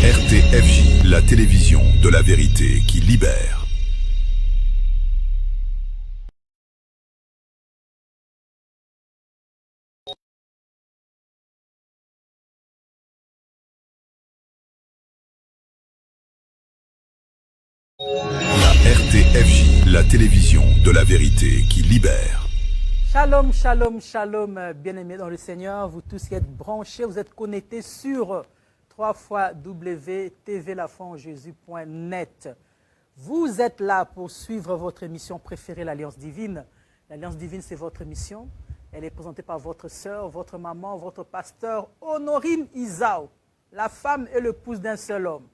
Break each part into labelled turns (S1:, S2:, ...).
S1: RTFJ, la télévision de la vérité qui libère. La RTFJ, la télévision de la vérité qui libère.
S2: Shalom, shalom, shalom, bien-aimés dans le Seigneur, vous tous qui êtes branchés, vous êtes connectés sur www.tvlafondjésus.net. Vous êtes là pour suivre votre émission préférée, l'Alliance Divine. L'Alliance Divine, c'est votre émission. Elle est présentée par votre sœur, votre maman, votre pasteur, Honorine Isao, la femme et l'épouse d'un seul homme,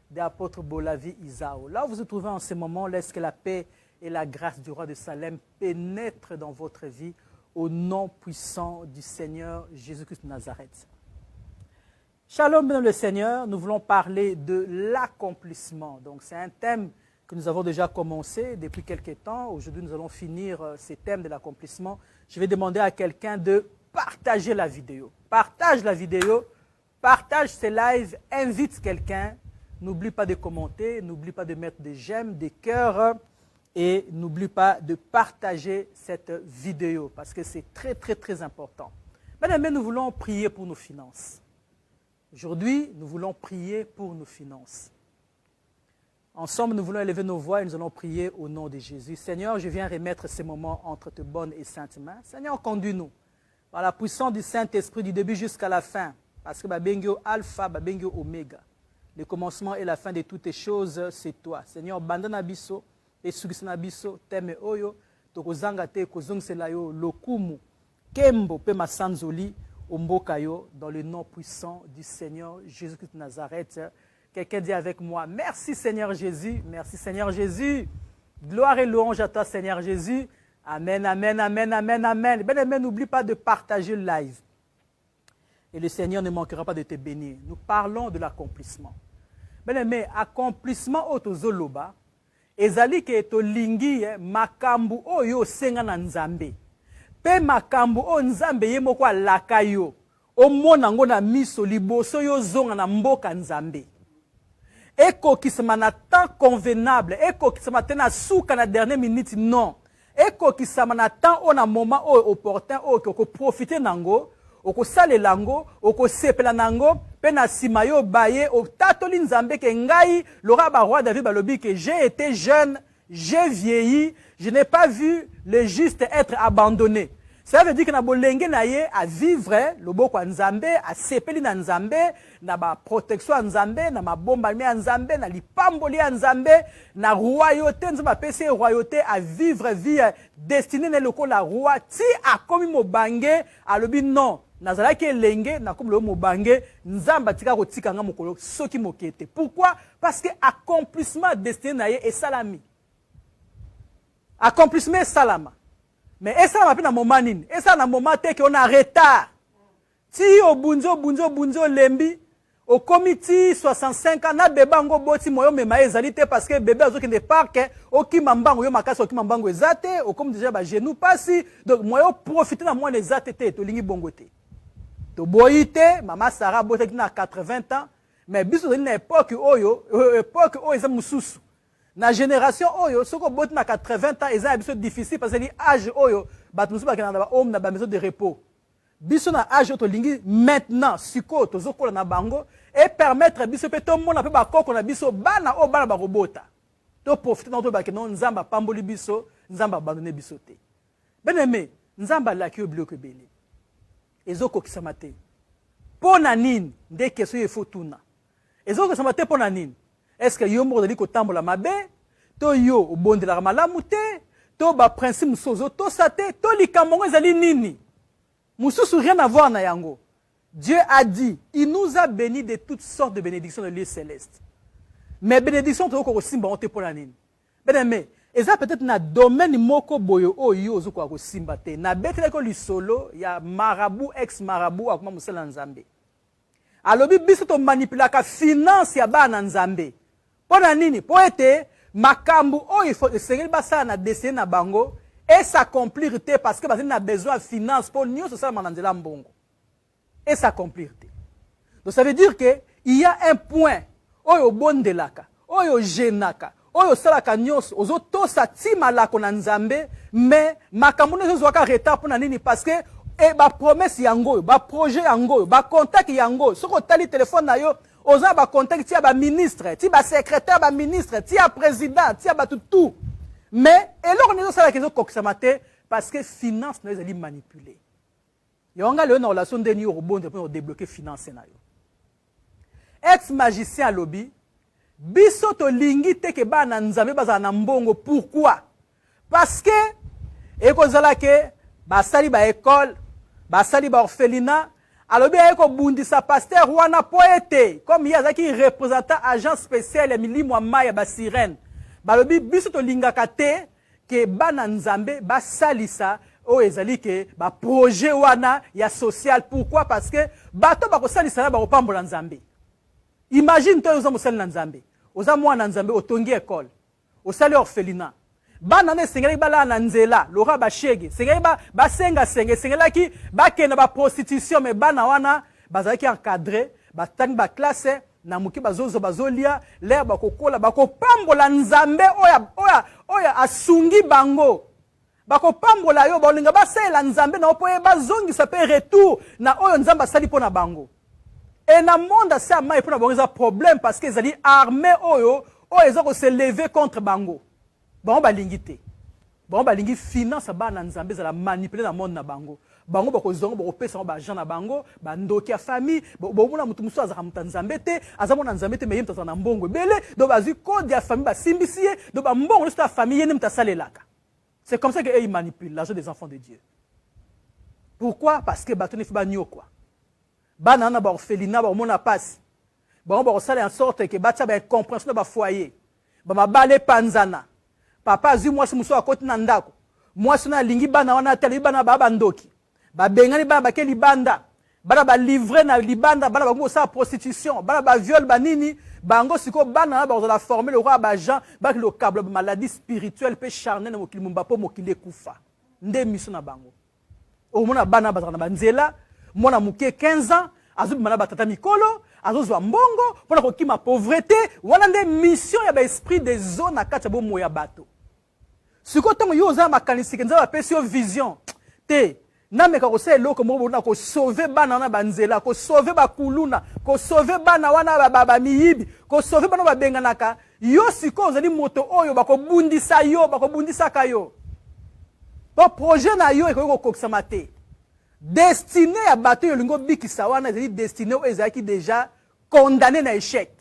S2: de l'apôtre Bolavi Isao. Là où vous vous trouvez en ce moment, laisse que la paix et la grâce du roi de Salem pénètrent dans votre vie au nom puissant du Seigneur Jésus-Christ de Nazareth. Shalom dans le Seigneur, nous voulons parler de l'accomplissement. Donc c'est un thème que nous avons déjà commencé depuis quelques temps. Aujourd'hui, nous allons finir ce thème de l'accomplissement. Je vais demander à quelqu'un de partager la vidéo. Partage la vidéo, partage ces lives, invite quelqu'un. N'oublie pas de commenter, n'oublie pas de mettre des j'aime, des cœurs et n'oublie pas de partager cette vidéo parce que c'est très, très, très important. Mesdames, nous voulons prier pour nos finances. Aujourd'hui, nous voulons prier pour nos finances. Ensemble, nous voulons élever nos voix et nous allons prier au nom de Jésus. Seigneur, je viens remettre ces moments entre tes bonnes et saintes mains. Seigneur, conduis-nous par la puissance du Saint-Esprit du début jusqu'à la fin. Parce que Babengyo Alpha, Babengyo Oméga. Le commencement et la fin de toutes les choses, c'est toi. Seigneur, bandana biso, et sugisana biso, teme oyo, tokozanga te, kozongisela yo, lokumu, kembo, pe masanzoli, ombokayo, dans le nom puissant du Seigneur Jésus-Christ de Nazareth. Quelqu'un dit avec moi, merci Seigneur Jésus, merci Seigneur Jésus. Gloire et louange à toi Seigneur Jésus. Amen, amen, amen, amen, amen. Ben, amen, n'oublie pas de partager le live. Et le Seigneur ne manquera pas de te bénir. Nous parlons de l'accomplissement. Mais accomplissement otozoloba, ezali ke tolingi makambu oyo senga na nzambe. Pe makambu o nzambe ye moko alaka yo. Omona ngo na miso liboso yo zonga na mboka nzambe. Eko kisama na temps convenable, eko kisama tena suka na dernière minute non. Eko kisama na temps o na moment o opportun o ko profiter nango. Oko sale lango, oko sepela nango, pe na sima yo baye, o tatoli nzambe ke ngai, l'aura ba roi David balobi que j'ai été jeune, j'ai vieilli, je n'ai pas vu le juste être abandonné. Ça veut dire que na bolenge na ye à vivre le boko nzambe, à sepeli na nzambe, na ba protection nzambe, na ma bomba mi nzambe, na lipamboli nzambe, na royauté nzamba pese royauté à vivre vie destinée ne loko la roi ti a komi mobange alobi non. Nazalaki elenge na comme le mobange nzamba tika kotika nga mokolo soki mokete. Pourquoi? Parce que accomplissement destiné na ye et salami. Accomplissement salama. Mais ça m'a na moment nini? Et ça na moment te que on a retard. Ti o bunzo lembi au comité 65 ans na beba ngo boti moyo mema ezali te parce que bébé azoki ne parc o ki mambango yo makasi o ki mambango ezate o comme déjà ba genou pasi donc moyo profiter na moi ezate te to lingi bongo te. To boyite mama Sarah bote na 80 ans mais biso na époque oyo eza mususu. Na génération oyo soko bote na 80 ans eza biso difficile parce que âge oyo bat mususu ba kana ba homme na ba maison de repos. Biso na âge to lingi maintenant siko to zokola na bango et permettre biso pe to mona pe ba koko na biso bana o bana ba robota. To profiter na to ba ke non nzamba pamboli biso, nzamba abandonner biso te. Bien-aimé, nzamba la ki obloko belé. Ezoko kisama te. Pona nini nde keso ye fotuna. Ezoko kisama te pona nini. Est-ce que yo mo dali ko tambola mabe? To yo obondela malamu te? To ba principe sozo to sate to likamongo ezali nini? Moussou rien à voir na yango. Dieu a dit, il nous a bénis de toutes sortes de bénédictions de lieux célestes. Mais bénédictions to ko simba on te pona nini. Bien-aimé, eza peut-être na domaine moko boyo oyo ozo ko simba te. Na betele ko lisolo ya marabout ex marabout akoma musala nzambe. Alobi biso to manipulaka finance ya bana nzambe. Pona nini? Po ete makambu oyo faut esengeli basala na dessiner na bango et s'accomplir parce que on a besoin de finances pour nous ça manandela mbongo et s'accomplir. Donc ça veut dire que il y a un point oyo bondelaka, oyo jenaka, oyo salaka nyonso, ozo tosa ti malako na nzambe, mais makambo ne zozwaka retard pour na nini parce que ba promesse yango, ba projet yango, ba contact yango, soko tali téléphone na yo, oza ba contact ti ba ministre, ti ba secrétaire ba ministre, ti ba président, ti ba tout. Mais eloko ne zosala ke zo koksamate parce que finance na ezali manipuler. Yonga le na relation de ni rebonde pour débloquer finance na yo. Ex-magicien lobby, biso to lingi te ke ba na nzambe baza na mbongo. Pourquoi? Parce que ekozala ke basali ba école, basali ba orphelinat, alobi eko bundisa pasteur wana poete comme yazaki représentant agent spécial ya milimo maya ba sirène. Balobi biso to lingaka te ke ba na nzambe basalisa o ezali ke ba projet wana ya social. Pourquoi? Parce que bato ba ko salisa ba ko pambola nzambe. Imagine toi oza mosali na nzambe, oza mwana nzambe otongi école, osali orphelinat. Bana ne sengeli bala na nzela, lora ba shege, sengeli ba senga sengela ki ba kena ba prostitution mais bana wana bazaki encadré, ba tang ba classe na muki bazozo bazolia, l'air ba kokola ba ko pambola nzambe oya asungi bango. Ba ko pambola yo ba linga ba sela nzambe na opo bazongi sa pe retour na oyo nzamba sali pona bango. Et dans le monde, c'est un problème parce qu'ils ont dit armée, ils ont se lever contre Bango. Bon, bah, l'ingité. Bon, bah, l'ingité finance, bah, dans Zambie, ça manipuler dans le monde, na Bango. Bango, bah, ils ont repéré ça, bah, gens na Bango, bah, ndoki a famille, bah, on a mutumu ça, azam tanzambete, azam tanzambete, mais il y a un bongo belé, donc, bah, code de la famille, bah, simbissier, donc, bah, mbongo, c'est la famille, il y a salé là. C'est comme ça qu'ils manipulent l'argent des enfants de Dieu. Pourquoi? Parce que, bah, tu ne fais pas quoi. Banana ba orphelinat ba mona passe ba on ba sala en sorte que batia ba compréhension ba foyer ba mabale panzana papa azu moi si muso akoti na ndako moi sona lingi bana wana tali bana ba ndoki ba bengani ba ke libanda bana ba livrer na libanda bana ba ngo sa prostitution bana ba viol ba nini bango siko bana ba la former le roi ba Jean ba le câble maladie spirituelle pe charnel mo kilimba po mo kilekufa nde miso na bango o mona bana ba na banzela mona muke 15 ans azubi mana batata mikolo azozwa mbongo pona kokima pauvreté wana nde mission ya ba esprit des zones akati bo moya bato siko tongo yo za makanisi kenza ba pesio vision te na meka ko se loko mo na ko sauver bana na banzela ko sauver ba kuluna ko sauver bana wana ba miyibi ko sauver bana ba benganaka yo siko ozali moto oyo ba ko bundisa yo ba ko bundisa kayo ba projet na yo e ko kokisama te. Destiné à battre le lingo bikisa wana ezali destiné aux ezaki déjà condamné na échec.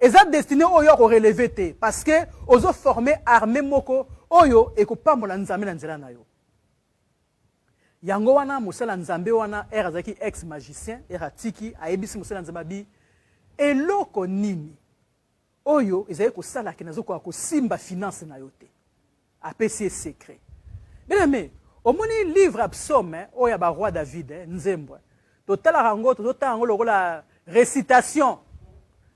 S2: Eza destiné oyo ko relever te parce que ozo former armée moko oyo e ko pambola nzambe na nzela na yo. Yango wana musala nzambe wana erazaki ex magicien eratiki ayebisi musala nzambe bi eloko nini oyo ezali ko sala kenazo ko simba finance na yo te. Apesi secret. Bien aimé, au moni livre absome oya ba roi David nzembwe total rango total rango la récitation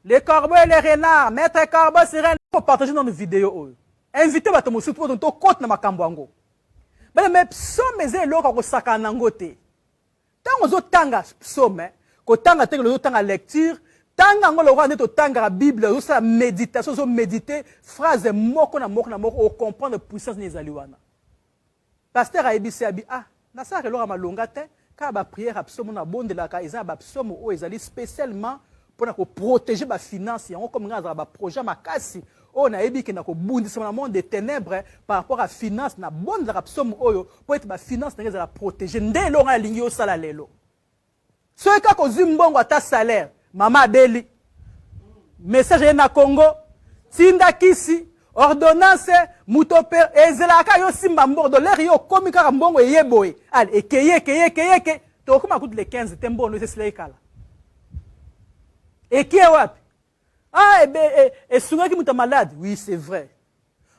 S2: les corbeaux et les renards maître corbeau sirène pour partager dans une vidéo inviter bato mosusu pour to compte na makambo ngo mais psome ze loko ko sakana ngo te tango zo tanga psome ko tanga te lo tanga lecture tanga ngo lo roi ne to tanga la Bible zo sa méditation zo méditer phrase moko na moko o comprendre puissance ni zaliwana. Pasteur a ebisi abi na sa relora malonga te ka ba prière absolument na bonde la ka eza ba psomo o ezali spécialement pour na ko protéger ba finance yango comme ngaza ba projet makasi o na ebiki na ko bundisa na monde des ténèbres par rapport à finance na bonde la psomo oyo pour être ba finance na la protéger ndelo nga lingi o sala lelo so ka ko zimbongo ata salaire mama beli message na Congo tinda kisi ordonnance mutope ezelaka yo simba mbordo l'air yo komika mbongo yeboye allez ekeye to kuma coûte les 15 tembo no c'est kala et qui est wapi et sungaki muta malade oui c'est vrai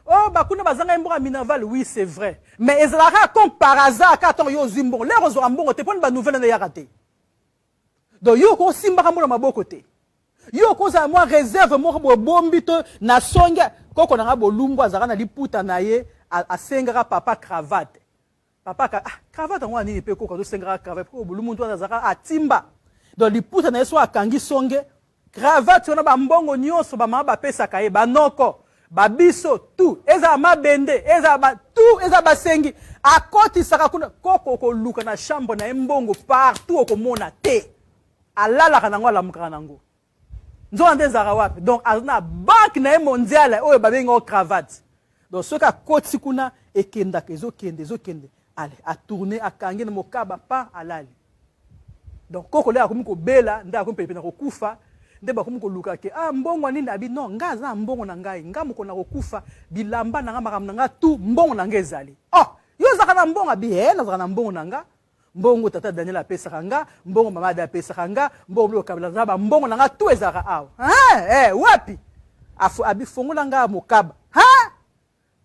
S2: oh bakuna bazanga mbongo minaval oui c'est vrai mais ezelaka comme par hasard quand yo zimbo l'air ozo mbongo te poni ba nouvelle na yakate donc yo ko simba mbongo maboko te yo ko za moi réserve mo bombito na songa koko na bolumbu azaka na liputa na ye asengaka papa cravate papa cravate ngwa nini pe koko to sengaka cravate ko bolumbu to azaka atimba donc liputa na yeso akangi songe cravate on a ba mbongo nyonso ba mama ba pesa kaye ba noko ba biso tout eza mabende eza ba tout eza basengi akoti saka kuna koko ko luka na chambre na mbongo partout okomona te alala kana ngwa lamuka nango nzo ndezaka wapi donc azna banque na mondiale oyo babenga cravate donc soka koti kuna ekenda ezokende allez a tourner a kangi na mokaba pa alali donc koko le akomi ko bela nda akomi pepe na kokufa nde bakomi ko luka ke mbongo nini abi non nga za mbongo na ngai nga moko na kokufa bilamba na nga makam na nga tout mbongo na nga ezali yo zaka na mbongo abi na zaka na mbongo na nga mbongo tata Daniel apesa kanga mbongo mama da apesa kanga mbongo lo kabila za ba mbongo na nga tout ezaka awa wapi afu abi fongola nga mokaba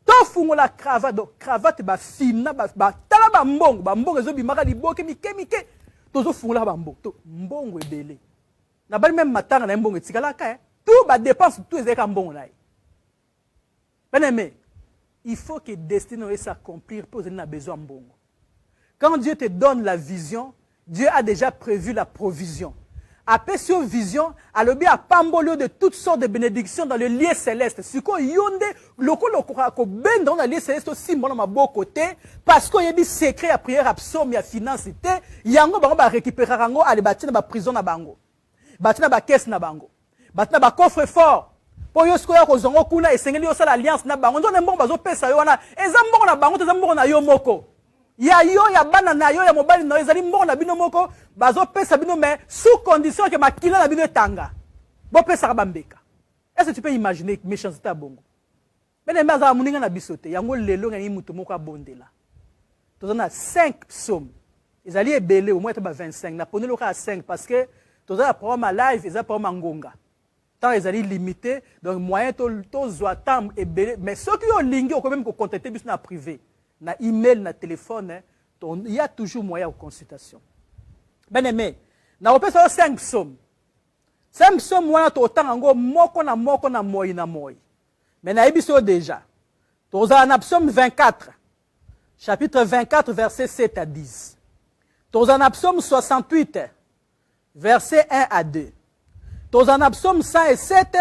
S2: to fungola cravate donc cravate ba fina ba tala ba mbongo ezo bimaka liboke mike tozo fungola ba mbongo to mbongo ebele na bali même matanga na mbongo etikala ka tout ba dépense tout ezeka mbongo na bien-aimé il faut que destinée s'accomplir pour donner besoin mbongo. Quand Dieu te donne la vision, Dieu a déjà prévu la provision. Après cette vision, alobi a pambolio de toutes sortes de bénédictions dans le lieu céleste. Si ko yonde loko ko ben dans le lieu céleste aussi mon ma beau côté parce qu'il y a des secrets à prière absomme ya finance te yango bango ba récupérer rango aller batina ba prison na bango. Batina ba caisse na bango. Batina ba coffre fort. Po yo sko ya ko zongo kuna esengeli yo sala alliance na bango. Nzo mbongo bazo pesa yo wana ezambongo na bango tezambongo na yo moko. Ya yo ya bana na yo ya mobali na ezali mbongo na bino moko bazo pesa bino mais sous condition que makila na bino tanga bo pesa ka bambeka. Est-ce que tu peux imaginer méchanceté à bongo? Mais mais za muninga na bisote yango lelo ngani mutu moko abondela. Tozana 5 psaumes. Ezali ebele au moins ta 25 na ponelo ka 5 parce que tozana programme live eza programme ngonga. Tant ezali limité donc moyen to zo tam ebele mais ceux qui ont lingi au quand même ko contacter biso na privé. Na email, na téléphone, il y a toujours moyen de consultation. Bien aimé, na opé ça 5 psaumes. 5 psaumes moi to tanga ngo moko na moi na moi. Mais na ebiso déjà. To za na psaume 24. Chapitre 24 verset 7 à 10. To za na psaume 68 verset 1 à 2. To za na psaume 107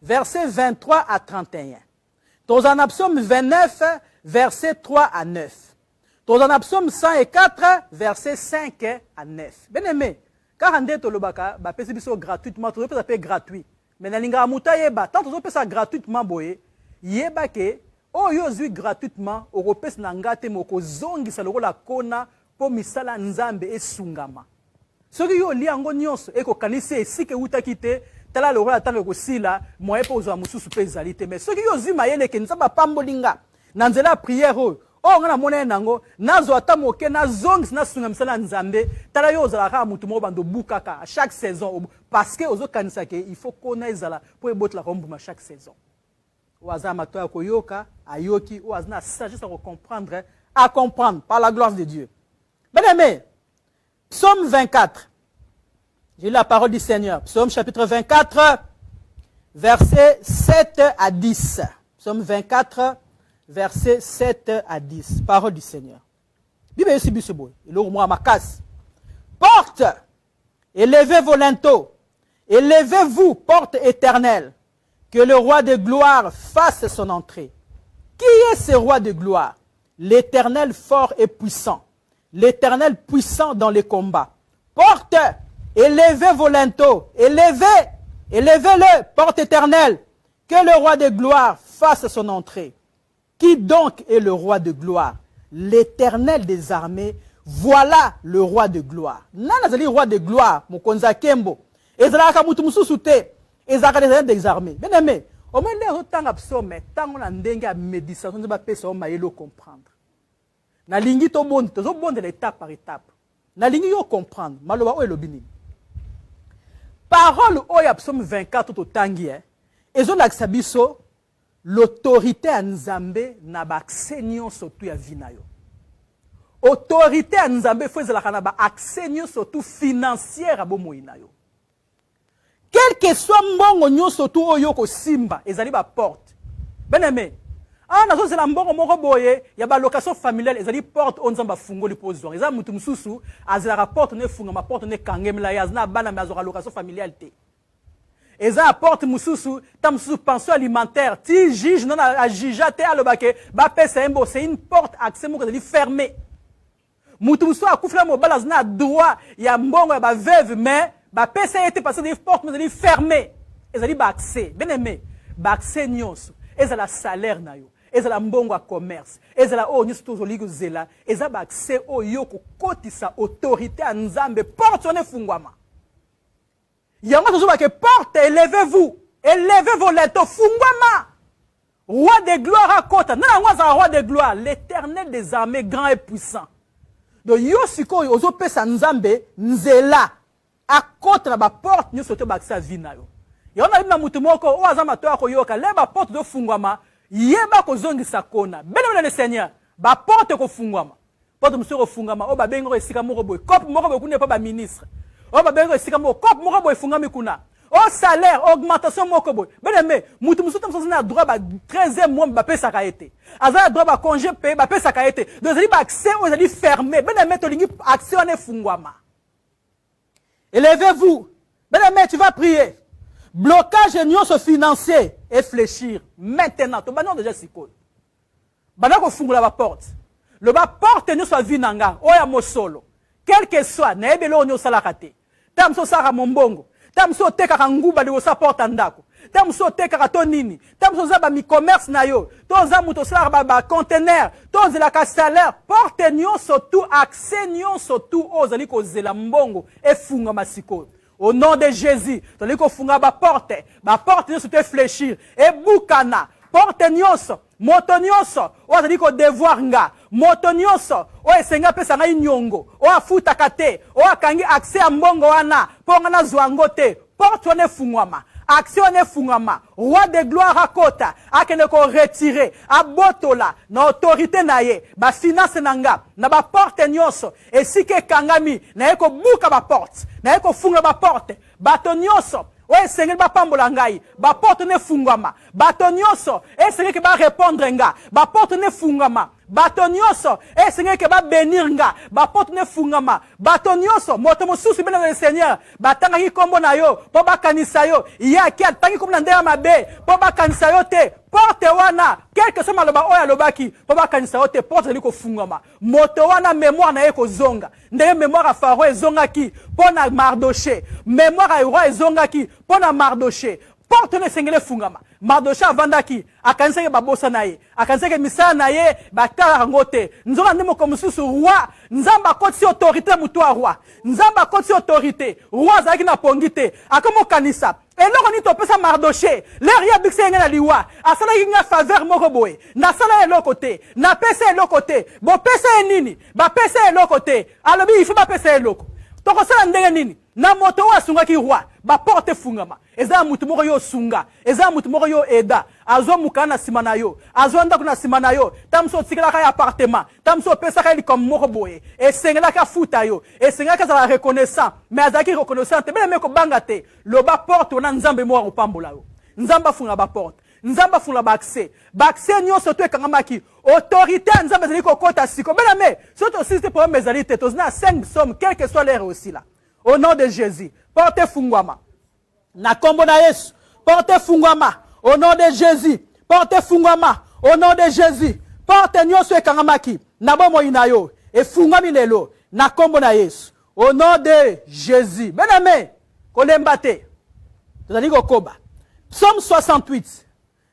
S2: verset 23 à 31. To za na psaume 29 verset 3 à 9. Dans un psaume 104, verset 5 à 9. Bien aimé, car on dit que le baka, bah pèse biso gratuitement, tu peux payer gratuit. Mais na linga muta yeba, tant tu peux ça gratuitement boye, yeba ke, oh yo zui gratuitement, européen nangate moko zongi sa loko la kona po misala nzambe e sungama. Ce qui yo li ango nyonso e ko kanisi esi ke utakite, tala loko la tango ko sila, moye po zo mususu pe zalite. Mais ce qui yo zui mayele ke nzamba pambolinga. Nanzela prière ngana mona nango nazo atamoke na zongs na sunga msala nzambe tala yo zala ka mutu mo bando bukaka à chaque saison parce que ozo kanisa ke il faut kona ezala pour ebotla kombuma chaque saison waza mato ya koyoka ayoki wazna sagesse à comprendre par la gloire de Dieu. Bien aimé, psaume 24. J'ai la parole du Seigneur. Psaume chapitre 24 verset 7 à 10. Psaume 24 verset 7 à 10. Parole du Seigneur. Porte, élevez vos linteaux, élevez-vous, porte éternelle, que le roi de gloire fasse son entrée. Qui est ce roi de gloire? L'Éternel fort et puissant, l'Éternel puissant dans les combats. Porte, élevez vos linteaux, élevez-le, porte éternelle, que le roi de gloire fasse son entrée. Qui donc est le roi de gloire? L'Éternel des armées, voilà le roi de gloire. Nana zali roi de gloire, mokonza kembo. Ezalaka mutu mususu te, ezalaka des armées. Bien aimé, au moins les autant absorbé, tant on a ndenge à méditation, on va pesa on maïlo comprendre. Na lingi to bon, to bon de l'étape par étape. Na lingi yo comprendre, maloba o elobini. Parole o ya psaume 24 to tangi ezo lakisa biso l'autorité à Nzambe na ba accès surtout ya vinayo. Autorité à Nzambe faut ezalaka na ba accès surtout financière à bomoina yo. Quel que soit mbongo nyonso tu oyo ko simba ezali ba porte. Ben aimé. Nazo zela mbongo moko boye ya ba location familiale ezali porte on Nzamba fungoli pozwa. Eza mutu mususu azela porte ne funga ma porte ne kangemla ya na bana mazo location familiale te. Et ça apporte mususu, tam sous pension alimentaire. Ti juge non a jugate à le baquet, c'est une porte accès mo que fermée. Mutu musu a koufla mo balaz na droit, ya mbongo ba veuve mais ba pesa été passé des portes mais fermée. Et ça dit ba accès, bien aimé, ba accès nyonso. Et ça la salaire na yo. Et ça la mbongo a commerce. Et ça la o nyonso to ligo zela. Et ça ba accès o yo ko kotisa autorité a nzambe porte on fungwama. Yango tozoba que porte, élevez-vous. Élevez vos lettres. Fungwama. Roi de gloire à kota. Non, roi de gloire. L'éternel des armées, grand et puissant. Donc, yo siko, ozo pesa nzambe, nzela. À kota na ba porte, nyo sote ba kisa vina yo. Yana ibna mutumoko, o azama toa ko yoka, le ba porte do fungwama, yeba ko zongi sakona. Beno le Seigneur, ba porte ko fungwama. Porte mso ko fungwama, o ba bengo esika moko boy. Kop moko boy kune pa ba ministre. O ba bengo esika moko, kop moko boy fungwami kuna. O salaire, augmentation moko boy. Ben aimé, mutu musu tam na droit ba 13e mois ba pesa ka été. Aza droit ba congé payé ba pesa ka été. Donc ça ba accès aux ali fermé. Ben aimé to lingi accès on fungwama. Élevez-vous. Ben aimé, tu vas prier. Blocage nyonso financier et fléchir. Maintenant, to banon déjà siko. Bana ko fungula ba porte. Le ba porte nyonso vinanga, o ya mosolo. Quel que soit, na ebelo nyonso la kate. Tam so sara mombongo. Tam so teka kanguba de sa porte ndako. Tam so teka katonini. Tam so za ba mi commerce na yo. To za muto sara ba conteneur. To zela ka salaire. Porte nyonso tout accès nyonso tout ozali ko zela mbongo e funga masiko. Au nom de Jésus, tandis qu'on funga ba porte nyonso te fléchir. E bukana, porte nyonso, moto nyonso, o tandis qu'on devoir nga, moto nyonso, o esenga pesa nga inyongo, o afuta kate, o akangi accès a mbongo wana, ponga na zwango te, porte wane fungwama. Action ne fungama, roi de gloire à kota, a kene ko retirer, a botola, na autorité na ye, ba finance nanga, na ba porte nyonso, et si ke kangami, na ye ko buka ba porte, na ye ko funga ba porte, bato nyonso, o esengeli ba pambola ngai, ba porte ne fungama, bato nyonso, esengeli ke ba répondre nga, ba porte ne fungama, bato nyonso, esengeli ke ba bénir nga, ba porte ne fungama, bato nyonso, moto mosusu bena le Seigneur, batanga ki kombo na yo, po ba kanisa yo, iya ki atangi kombo na ndeya mabe, po ba kanisa yo te, porte wana, quel que soit maloba oya lobaki, po ba kanisa yo te, porte liko fungama, moto wana mémoire na ye ko zonga, ndeye mémoire a Pharaon ezonga ki, po na Mardoché, mémoire a roi ezonga ki, po na Mardoché, porte ne sengele fungama. Mardoché avandaki, akaniseke babosa na ye, akaniseke misala na ye, batala rangote. Nzonga ndemo komususu roi, nzamba koti autorité mutu a roi. Nzamba koti autorité, roi zaki na pongite, akomo kanisa. Et là on y topesa Mardoché, l'air ya bikse ngena liwa, asala yinga faveur moko boye, na sala e lokote, na pesa e lokote, bo pesa e nini, ba pesa e lokote, alobi il faut ba pesa e loko. Toko sala ndenge nini, na moto wa sunga ki roi, ba porte fungama. Eza mutu moko yo sunga, eza mutu moko yo eda, azo mukana simana yo, azo ndako na simana yo, tamso tikala ka appartement, tamso pesa ka li comme moko boye, e sengela ka futa yo, e sengela ka za reconnaissant, mais azaki reconnaissant, te bele meko bangate, lo ba porte ona nzambe mo opambola yo. Nzamba funga ba porte, nzamba funga ba accès, ba accès nyonso to ekangamaki, autorité nzambe zali ko kota siko, bele me, surtout si c'est pour mes alliés, tozina 5 sommes, quel que soit l'heure aussi là. Au nom de Jésus, porte fungwama. Na kombo na Yesu, porte fungwama. Au nom de Jésus, porte fungwama. Au nom de Jésus, porte nyonso ekangamaki. Na bomo inayo, e fungwami lelo. Na kombo na Yesu. Au nom de Jésus. Bename, kolembate. Tozali kokoba. Psaume 68.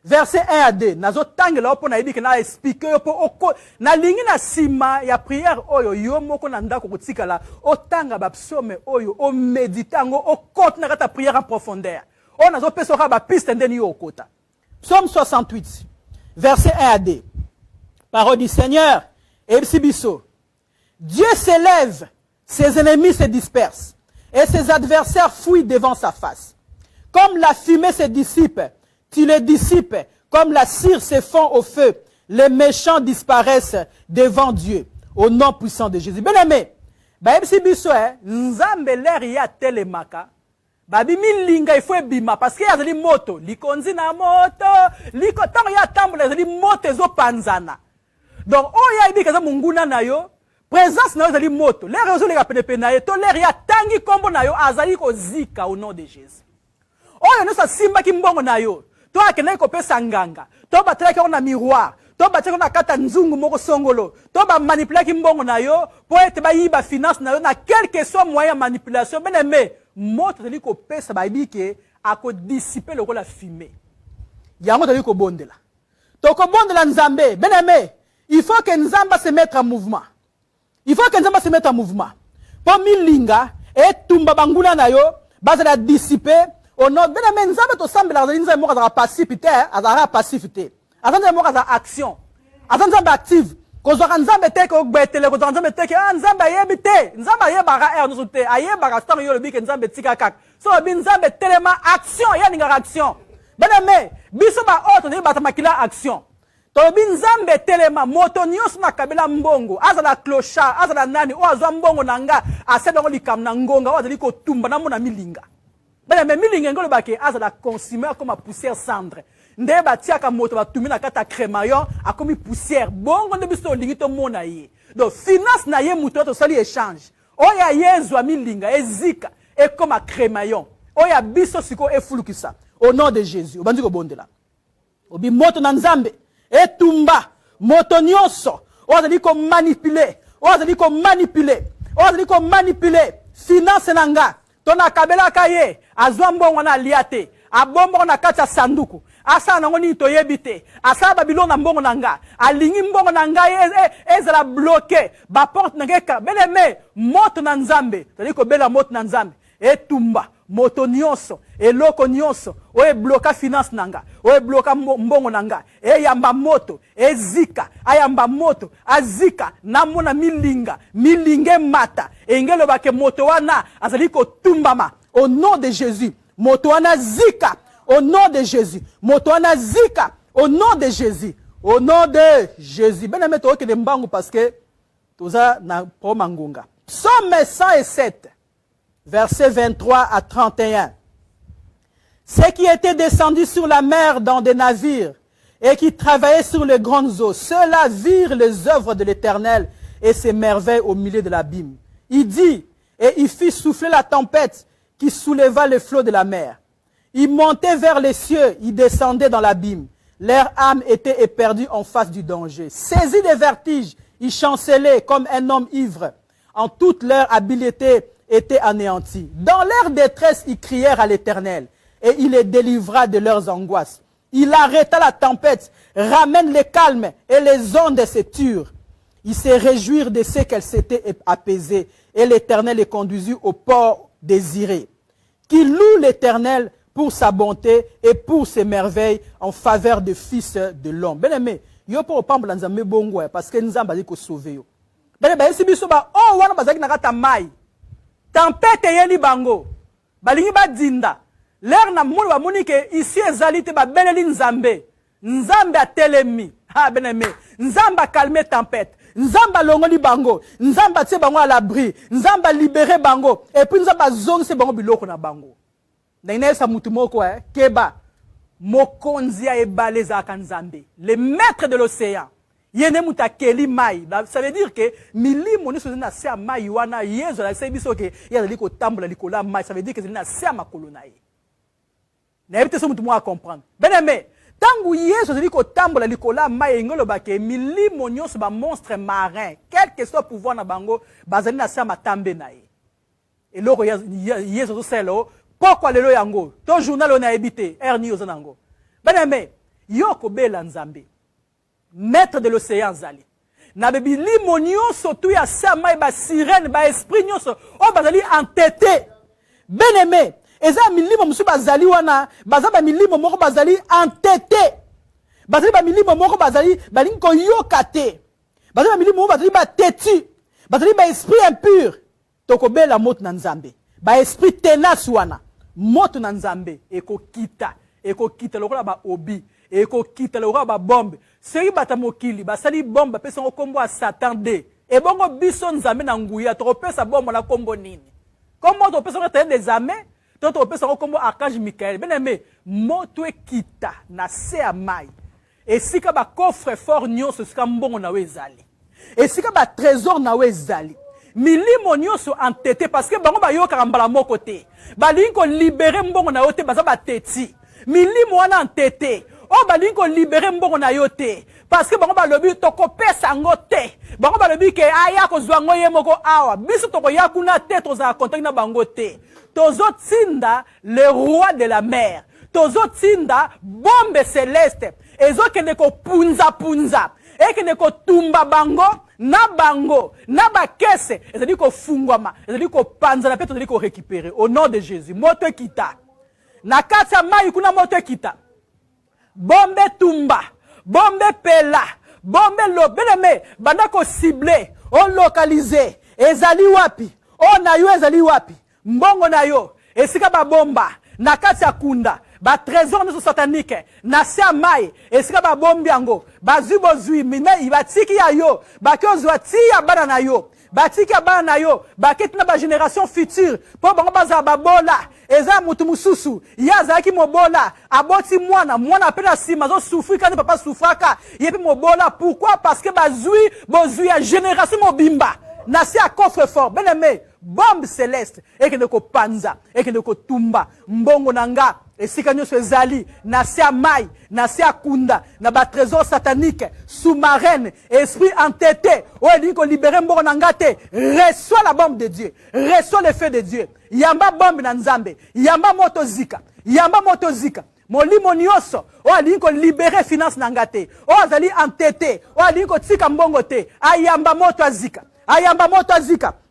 S2: Verset 1 à 2. Nazo tangela opo na yebi ke na expliquer opo oko na lingi na sima ya prière oyo yo moko na ndako kotikala o tanga ba psaume oyo o méditango o compte na kata prière en profondeur. O nazo peso ka ba piste ndeni yo okota. Psaume 68. Verset 1 à 2. Parole du Seigneur et Sibiso. Dieu s'élève, ses ennemis se dispersent et ses adversaires fuient devant sa face. Comme la fumée se dissipe, tu les dissipes, comme la cire se fond au feu. Les méchants disparaissent devant Dieu, au nom puissant de Jésus. Bien aimé, nzambe l'air ya telemaka, babi milinga il faut bima parce qu'il y a des motos, likonzi na moto, likotan ya tambula des motos ezo panzana. Donc oh ya ibi kaza munguna na yo, présence na yo zali moto, l'air ezo le kapene na yo, to l'air ya tangi kombo na yo azali ko zika au nom de Jésus. Oh, oyo no sa simba ki mbongo na yo to akene ko pesa nganga to batela ki na miroir to batela na kata nzungu moko songolo to ba manipuler ki mbongo na yo po ete ba yiba finance na yo na quelque soit moyen manipulation beneme moto teli ko pesa ba ibike ako dissiper le la fumée yango teli ko bondela to ko bondela nzambe beneme il faut que nzamba se mette en mouvement. Il faut que nzamba se mette en mouvement. Pour milinga et tumba banguna na yo bazala dissiper au nom beneme nzamba to sambela nzamba mo ka passivité azara passivité azanza mo ka action azanza active ko zo nzamba te ko gbetele ko zo nzamba te ke nzamba yebite nzamba yebaka no sote ayebaka star yo le bi ke nzamba tika kak so bi nzamba tellement action ya ninga action beneme biso ba autre ne ba tamakila action to bi nzamba tellement moto nyos na kabela mbongo azala clochard azala nani o azwa mbongo nanga asedongo likam na ngonga azali ko tumba na mona milinga beneme milinga ngolo bake azala consumer comme poussière cendre nde batiaka moto batumina kata crémaillon akomi poussière bongo nde biso lingi to mona ye donc finance na ye muto to sali échange oya yezwa milinga ezika et comme crémaillon oya biso siko efulukisa au nom de Jésus obandi ko bondela obi moto na nzambe etumba moto nyonso ozali ko manipuler finance nanga to na kabela kaye azwa mbongo na liate abombo na kati ya sanduku asa nango ni to yebite asa babilo na mbongo nanga alingi mbongo nanga ezala bloqué ba porte nanga beneme moto na nzambe tali ko bela moto na nzambe etumba moto nyonso eloko nyonso oye bloka finance nanga oye bloka mbongo nanga eyamba moto ezika ayamba moto azika namona milinge mata engelo bake moto wana azali ko tumbama au nom de Jésus moto wana zika au nom de Jésus moto wana zika au nom de Jésus au nom de Jésus bename to ke mbangu parce que toza na promangunga Psaume 107 Versets 23 à 31. Ceux qui étaient descendus sur la mer dans des navires et qui travaillaient sur les grandes eaux, ceux-là virent les œuvres de l'Éternel et ses merveilles au milieu de l'abîme. Il dit, et il fit souffler la tempête qui souleva les flots de la mer. Ils montaient vers les cieux, ils descendaient dans l'abîme. Leur âme était éperdue en face du danger. Saisis des vertiges, ils chancelaient comme un homme ivre. En toute leur habileté, étaient anéantis. Dans leur détresse, ils crièrent à l'Éternel et il les délivra de leurs angoisses. Il arrêta la tempête, ramène le calme et les ondes se turent. Ils se réjouirent de ce qu'elles s'étaient apaisées et l'Éternel les conduisit au port désiré. Qu'ils louent l'Éternel pour sa bonté et pour ses merveilles en faveur des fils de l'homme. Bien aimé, yo pour pambla nzambe bongo parce que nzamba dit ko sauver yo. Bien aimé, si biso ba oh wana bazaki na kata mai. Tempête yeli bango balingi badinda l'air na mulu ba munike ici ezalite ba beleli nzambe a telemi ha beneme nzamba calmer tempête nzamba longoli bango nzamba tie bango à l'abri nzamba libérer bango et puis nzamba zongise bango biloko na bango na sa mutu moko keba mokonzi ya ebaleza ka nzambe le maître de l'océan yene muta keli mai ça veut dire que milimo ni sozina se mai wana yezo la sebiso ke ya liko tambola likola mai ça veut dire que zina se makolo na ye na ebite so mutu mo a comprendre beneme tangu yezo liko tambola likola mai ngolo ba ke milimo nyonso ba monstre marin quel que soit pouvoir na bango bazali na se matambe na ye eloko yezo so selo pourquoi lelo yango to journal on a ebité erni ozanango beneme yoko bela nzambe maître de l'océan zali na bebi limo nyonso tu ya sama ba sirène ba esprit nyonso o bazali entêté bien-aimé eza milimo musu bazali wana bazaba milimo moko bazali entêté bazali ba milimo moko bazali balingi ko yokate bazali ba milimo bazali ba têtu bazali ba esprit impur tokobela moto na nzambe ba esprit tenace wana moto na nzambe ekokita lokola ba obi ekokita lokola ba bombe seri bata mokili basali bombe pesa kombo a Satan de e bongo biso nzambe na nguya to pesa bombe na kombo nini kombo to pesa ko des armées to pesa kombo archange Michael bien-aimé moto ekita na se ya mai esika ba coffre fort nyonso sika mbongo na wezali esika ba trésor na wezali milimo nyonso entêté parce que bango bayoka mbala moko te balingi ko libérer mbongo na yo te baza bateti milimo wana entêté o balingi ko libérer mbongo na yo te parce que bango balobi tokopesa ngo te bango balobi ke aya kozwa ngo ye moko awa biso tokoya kuna te tozala contact na bango te tozotinda le roi de la mer tozotinda bombe céleste ezokende kopunza ekende kotumba bango na bakese ezali kofungwama ezali kopanzana pe tozali korécupérer au nom de Jésus moto ekita na kati ya mai kuna moto ekita bombe tumba bombe pela bombe lobeleme banda ko cibler o localiser ezali wapi o na yo ezali wapi mbongo na yo esika ba bomba na kati ya kunda ba trésor nyonso satanique na se ya mai esika babombi yango bazwi bozwi mine batiki ya yo bakozwa ti ya bana na yo batiki ya bana na yo baketi na bagénération future mpo bango bazala babola eza mutu mosusu ye azalaki mobola aboti mwana mpe na nsima azosufri kani papa sufraka ye mpe mobola pourquoi parce que bozwi ya génération mobimba na se ya coffre fort bien aimé bombe céleste ekende kopanza ekende kotumba mbongo na nga esika nyonso ezali na se ya mai na se ya kunda na batrésor satanique sous-marraine esprit entêté oyo elingi kolibere mbongo na nga te reçois la bombe de Dieu reçois le feu de Dieu yamba bombe na nzambe yamba moto zika molimo nyonso oyo alingi kolibere finance na nga te oyo azali entêté oyo alingi kotika mbongo te ayamba moto azika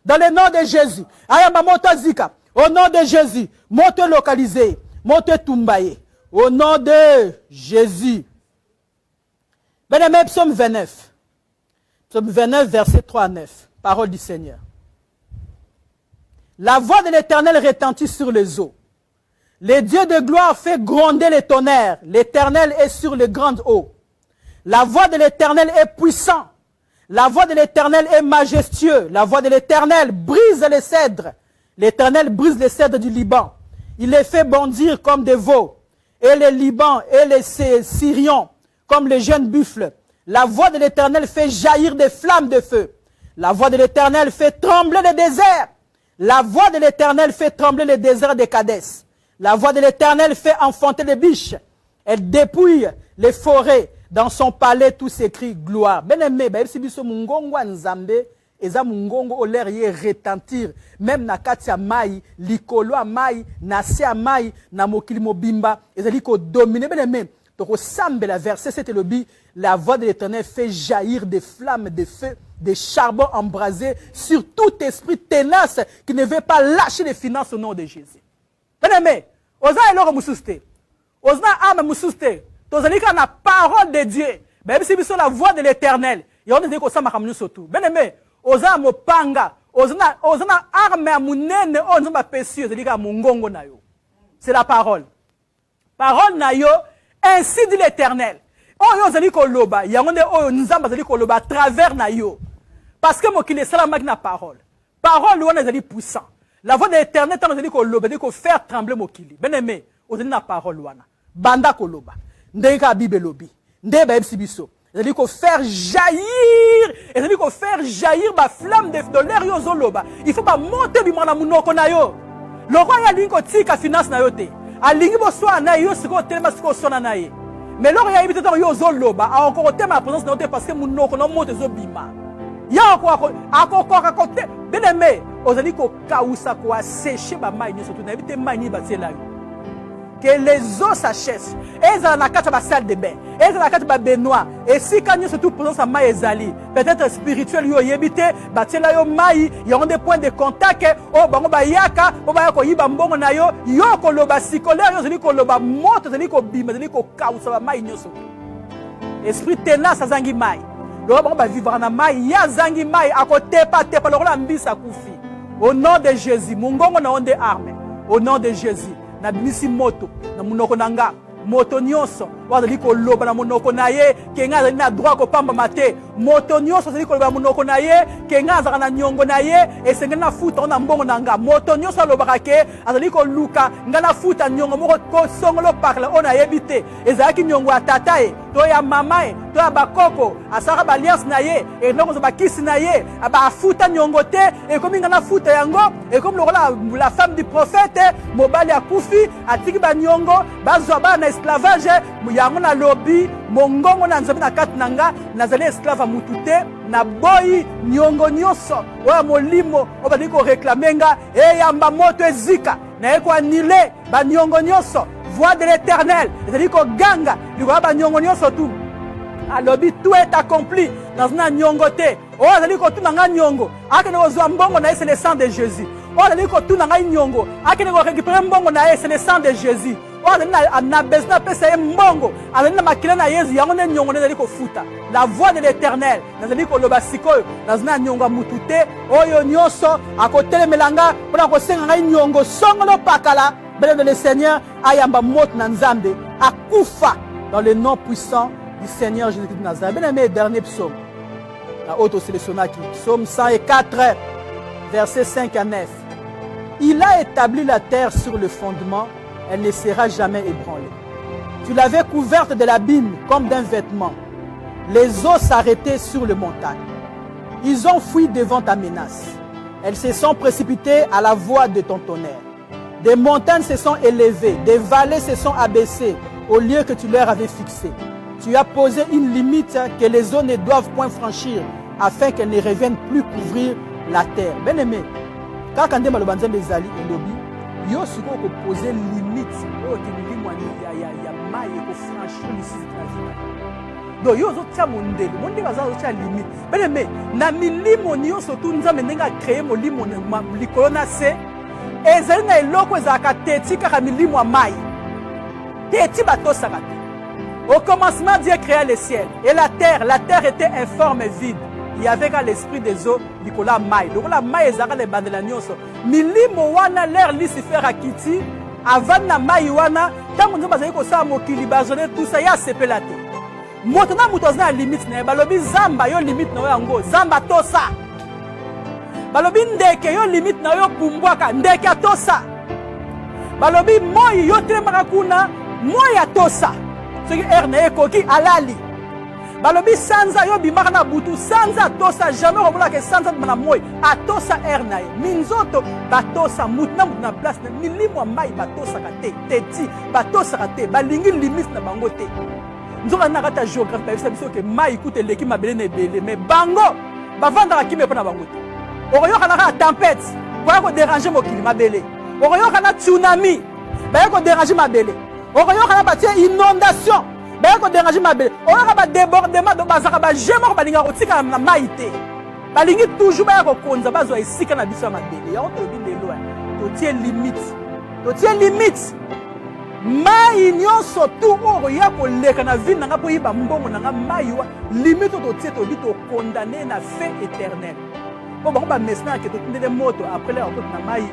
S2: dans le nom de Jésus ayamba moto azika au nom de Jésus moto localisé moto tumbaye au nom de Jésus. Bien-aimé, psaume 29 verset 3 à 9 parole du Seigneur. La voix de l'Éternel retentit sur les eaux. Le Dieu de gloire fait gronder les tonnerres. L'Éternel est sur les grandes eaux. La voix de l'Éternel est puissante. La voix de l'Éternel est majestueux. La voix de l'Éternel brise les cèdres. L'Éternel brise les cèdres du Liban. Il les fait bondir comme des veaux. Et les Libans et les Syriens comme les jeunes buffles. La voix de l'Éternel fait jaillir des flammes de feu. La voix de l'Éternel fait trembler les déserts. La voix de l'Éternel fait trembler les déserts de Kadès. La voix de l'Éternel fait enfanter les biches. Elle dépouille les forêts. Dans son palais, tous s'écrient gloire. Bien-aimé, si biso mungongo nzambe, eza mungongo o l'air ye retentir. Même na katia mai, likolo a mai, na se a mai, na mokili mobimba, ezali ko dominer. Bien-aimé, donc au sambe la verset, c'était le bi, la voix de l'Éternel fait jaillir des flammes de feu, des charbons embrasés sur tout esprit tenace qui ne veut pas lâcher les finances au nom de Jésus. Bien-aimé, oza eloko mususte, oza ame mususte, tozalika na parole de Dieu. Même si c'est la voix de l'Éternel, il y a des choses qui sont surtout. Bien aimé, oza mopanga, oza arme à munene, oza ma pécieux, c'est-à-dire mungongo na yo. C'est la parole. Parole na yo, ainsi dit l'Éternel. Oh yo zali ko loba, il y a nzamba zali ko loba à travers na yo. Parce que mo kile sala magna parole. Parole wana zali puissant. La voix de l'Éternel tant zali ko loba, zali ko faire trembler mo kili. Bien aimé, oza na parole wana. Banda ko loba. Ndeka bibe lobi. Ndeba ebsibiso. C'est-à-dire qu'on faire jaillir, c'est-à-dire qu'on faire jaillir ma flamme de l'air yozo loba. Il faut pas monter du mana munoko na yo. Le roi ya lingo tika finance na yo te. A lingi bo so na yo siko telema siko sona na ye. Mais l'or ya ibité yozo loba a encore te ma présence na yo te parce que munoko no monte zo bima. Ya encore côté bien aimé, ozali ko kausa ko assécher ba mai ni surtout na ibité mai ni ba tiela yo. Que les eaux s'achèvent. Et ils ont la salle de bain. Et ils ont la baignoire. Et si quand nous surtout présence à Maïzali, peut-être spirituel, yo yebite, batela yo mai, il y a des points de contact. Oh, bango ba yaka, oh ba yako yiba mbongo na yo, yo ko loba sikolaire, yo zeli ko loba moto, zeli ko bima, zeli ko kausa ba mai nyoso. Esprit tenace zangi mai. Le bango ba vivre na mai, ya zangi mai, ako tepa le rola mbisa kufi. Au nom de Jésus, mungongo na onde arme. Au nom de Jésus. Na bimisi moto na munoko nanga moto nyonso wazali ko loba na monoko na ye ke nga azali na droit ko pamba mate moto nyonso azali ko loba na monoko na ye ke nga azaka na nyongo na ye esengeli na futa na mbongo na nga moto nyonso alobaka ke azali ko luka nga na futa nyongo moko ko songolo pakla ona yebite ezalaki nyongo ya tata ye to ya mama ye to ya bakoko asaka ba alliance na ye e noko ba kisi na ye aba futa nyongo te e komi nga na futa yango e comme la femme du prophète mobali akufi atiki ba nyongo bazwa ba na esclavage yango na lobi mongongo na nzambe na kati nanga nazali esclave mutu te na boyi nyongo nyonso oya molimo obali ko réclamenga e yamba moto ezika na eko anile ba nyongo nyonso voix de l'Éternel ezali ko ganga liko ba nyongo nyonso tu alobi tout est accompli dans na nyongo te o azali ko tuna nga nyongo akene kozwa mbongo na c'est le sang de Jésus o azali ko tuna nga nyongo akene ko récupérer mbongo na c'est le sang de Jésus o azali na besoin pesa ye mbongo azali na makila na Yesu yango ne nyongo nezali ko futa la voix de l'Éternel nazali ko loba sikoyo nazina nyongo mutu te oyo nyonso akotelemelanga pona ko senga nga nyongo songolo pakala bele de le Seigneur ayamba moto na nzambe akufa dans le nom puissant du Seigneur Jésus-Christ de Nazareth. Bien aimé, dernier psaume. La haute sélectionnaki. Psaume 104, versets 5 à 9. Il a établi la terre sur le fondement, elle ne sera jamais ébranlée. Tu l'avais couverte de l'abîme comme d'un vêtement. Les eaux s'arrêtaient sur le montagne. Ils ont fui devant ta menace. Elles se sont précipitées à la voix de ton tonnerre. Des montagnes se sont élevées, des vallées se sont abaissées au lieu que tu leur avais fixé. Tu as posé une limite que les eaux ne doivent point franchir afin qu'elles ne reviennent plus couvrir la terre. Bien aimé, quand on dit que ezali elobi, yo siko ko poser limite o ke milimo ya mai ko franchir ici na vie. Donc yo zo tia mondelo, monde baza zo tia limite. Bien aimé, na milimo nyonso tu nzambe ndenga créer molimo na likolo na se ezali na eloko ezaka teti kaka milimo ya mai. Teti bato sakate. Au commencement, Dieu créa les ciels et la terre était informe et vide. Il y avait qu'à l'esprit des eaux, Nicolas Maï. Donc la Maï est les bandelanioso. Milimo wana l'air Lucifer akiti, avant na Maï wana, tant qu'on dit que ça mokili bazone tout ça ya sepelate. Motona mutozna limite na balobi zamba yo limite na yango, zamba tosa. Balobi ndeke yo limite na yo pumbwaka, ndeke tosa. Balobi moi yo tremaka kuna, moi ya tosa. Ce qui est koki alali. Balobi sanza yo bimaka na butu sanza tosa jamais robola ke sanza na moy atosa ernae minzoto batosa mutna na place na milimo mai batosa kate teti batosa kate balingi limite na bango te. Nzoka na kata géographie ba biso ke mai kute leki mabele na ebele mais bango bavandaka kimbe pona bango te. Okoyoka na tempête kwa ko déranger mokili mabele. Okoyoka na tsunami ba ko déranger mabele. Okoyoka na batie inondation ba ko déranger mabele. Okoyoka ba débordement do bazaka ba jema ba linga kotika na maite. Ba lingi toujours ba ko konza bazwa isika na biso mabele. Ya oto bindelo to tie limite. To tie limite. Mai nyonso tu oro ya ko leka na ville nga po yiba mbongo nga mai wa limite to tie to bito condamné na feu éternel. Bon ba mesna ke to tindele moto après la ko na mai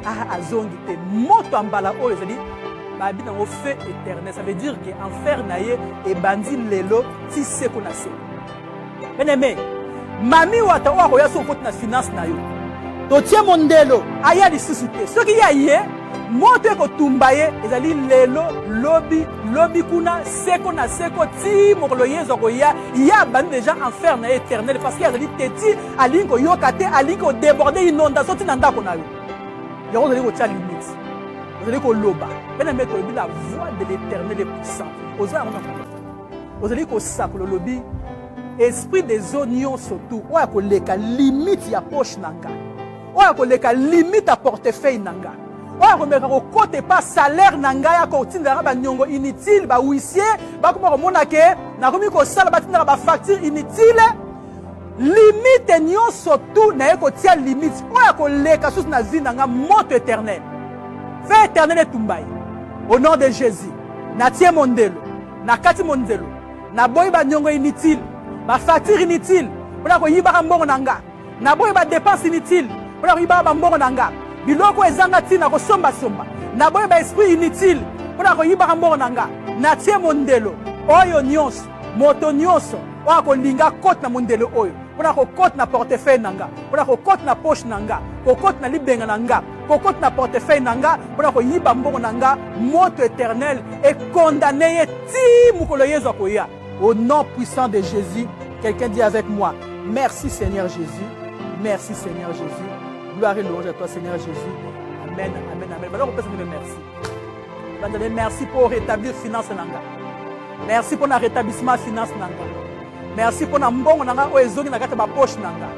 S2: azongi te moto ambala oyo ezali babi na au feu éternel. Ça veut dire que enfer naye et bandi lelo ti seko na se. Bien-aimé, mami wata wa ko ya so ko na finance na yo. To tie mondelo aya lisusu te. Ce qui ya ye moto ko tumbaye ezali lelo lobi kuna seko na seko ti mokolo yezo ko ya bandi déjà enfer na éternel parce qu'il y a dit teti alinko yokate alinko déborder inondation ti na ndako na yo. Ya ko ko tia limite. Vous allez loba. Bien aimé, la voix de l'Éternel est puissante. Vous allez le lobby. Esprit des oignons surtout. Ou à koleka limite ya poche nanga. Ou à koleka limite à portefeuille nanga. Ou à koleka côté pas salaire nanga ya kotinda ba nyongo inutile ba huissier ba ko mona ke na komi ko sala ba tinda ba facture inutile. Limite nyon surtout na ko tia limite. Ou à koleka sous na vie nanga moto éternel. Fais éternel et Tumbaï. Au nom de Jésus. Na tie mondelo. Na kati mondelo. Na boy ba nyongo inutile. Ba facture inutile. Pona ko yiba mbongo nanga. Na boy ba dépense inutile. Pona ko yiba mbongo nanga. Biloko ezanga tina ko somba. Na boy ba esprit inutile. mpona koyibaka mbongo na nga natie mondelo oyo nyonso moto nyonso oyo akolinga kote na mondelo oyo mpona kokota na portefeuille na nga mpona kokota na poche na nga kokota na libenga na nga kokota na portefeuille na nga mpona koyiba mbongo na nga moto éternel ekondane ye ti mokolo yezu akoya. Au nom puissant de Jésus, quelqu'un dit avec moi, merci Seigneur Jésus, merci Seigneur Jésus, gloire et louange à toi Seigneur Jésus, amen, amen, amen. Alors on peut se dire merci. Merci pour rétablir finance nanga. Merci pour le rétablissement finance nanga. Merci pour le mbongo nanga o ezongi na kata ba poche nanga.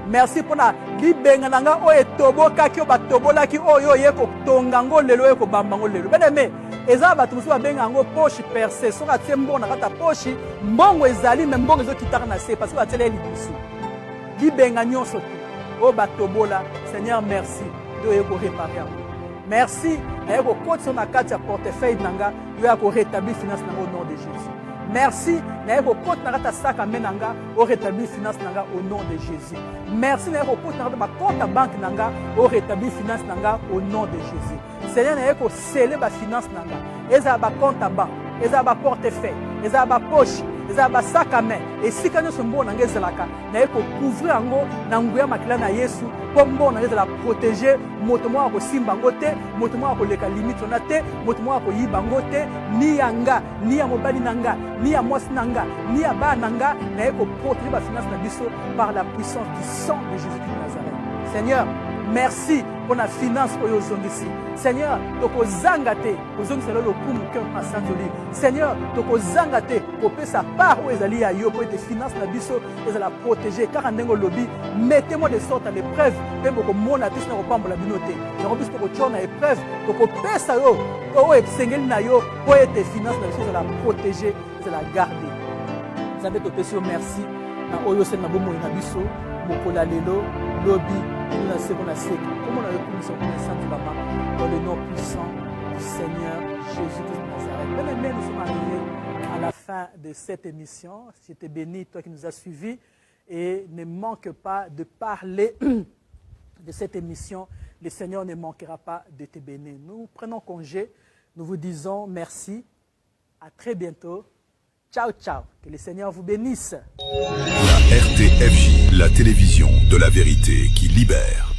S2: Merci pour la libenga nanga o etoboka ki o batobola ki o yo ye ko tongango lelo ye ko bambango lelo. Bien-aimé, eza bato mosusu babenga yango poche percé soki atie mbongo na kati ya poche mbongo ezali me mbongo ezokitaka na se parce que batiela ye libusu libenga nyonso te oyo batobola. Seigneur merci nde oye korepare yango. Merci naye kokotisa na kati ya portefeuille na nga yo ya korétablir finance na nga au nom de Jésus. Merci naye kokota na kati ya saka me na nga orétablir finance na nga au nom de Jésus. Merci naye kokota na kati ya bakompte ya banque na nga orétablir finance na nga au nom de Jésus. Seigneur naye kosele bafinance na nga ezala bacompte ya banque ezala baportefeuille ezala bapoche ezala basaka main esika nyonso mbongo na nga ezalaka naye kocouvrir yango na nguya makila na Yesu mpo mbongo na nga ezala protege moto moko akosimba yango te moto moko akoleka limite wana te moto moko akoyiba yango te ni ya nga ni ya mobali na nga ni ya mwasi na nga ni ya bana na nga naye koprotege bafinance na biso par la puissance du sang de Jésus-Christ de Nazareth. Seigneur merci pour la finance oyo ozongisi. Seigneur tokozanga te kozongisa lelo lokumu cœur asanzoli. Seigneur tokozanga te kopesa part oyo ezali ya yo po ete finance na biso ezala protéger kaka ndenge olobi mettez-moi de sorte à l'épreuve mpe bokomona te sina kopambola bino te yango biso tokotia na épreuve tokopesa yo oyo esengeli na yo po ete finance na biso ezala protéger ezala garder. Nzambe topesi yo merci na oyo osali na bomoi na biso mokola lelo lobi nous avons la sécurité. Comment on a reconnu dans le nom puissant du Seigneur Jésus-Christ de Nazareth. Bien-aimés, nous sommes arrivés à la fin de cette émission. Je te bénis, toi qui nous as suivis. Et ne manque pas de parler de cette émission. Le Seigneur ne manquera pas de te bénir. Nous prenons congé. Nous vous disons merci. À très bientôt. Ciao, ciao. Que le Seigneur vous bénisse.
S1: La RTFJ, la télévision de la vérité qui libère.